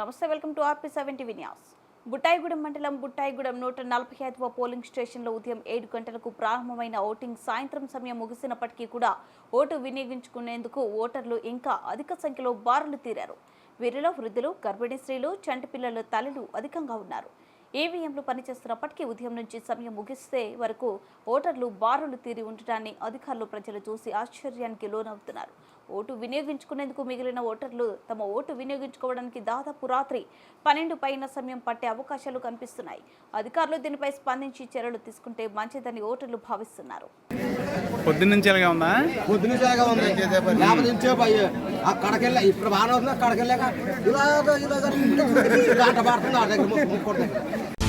నమస్తే, welcome to RP7 TV news. Buttayagudem mandal Buttayagudem 145వ polling స్టేషన్లో ఉదయం 7 గంటలకు ప్రారంభమైన ఓటింగ్ సాయంత్రం సమయం ముగిసినప్పటికీ కూడా ఓటు వినియోగించుకునేందుకు ఓటర్లు ఇంకా అధిక సంఖ్యలో బారులు తీరారు. వీరిలో వృద్ధులు, గర్భిణీ స్త్రీలు, చంటి పిల్లల తల్లులు అధికంగా ఉన్నారు. ఈవీఎంలు పనిచేస్తున్నప్పటికీ ఉదయం నుంచి సమయం ముగిస్తే వరకు ఓటర్లు బారులు తీరి ఉండటాన్ని అధికారులు, ప్రజలు చూసి ఆశ్చర్యానికి లోనవుతున్నారు. ఓటు వినియోగించుకునేందుకు మిగిలిన ఓటర్లు తమ ఓటు వినియోగించుకోవడానికి దాదాపు రాత్రి 12 పైన సమయం పట్టే అవకాశాలు కనిపిస్తున్నాయి. అధికారులు దీనిపై స్పందించి చర్యలు తీసుకుంటే మంచిదని ఓటర్లు భావిస్తున్నారు. పొద్దున్నుంచేలాగా ఉందా? పొద్దున్నుంచేలాగా ఉంది. అక్కడికెళ్ళా ఇప్పుడు బాగానే అవుతుంది. అక్కడికెళ్ళాక ఇలా గంట పడుతుంది. ఆ దగ్గర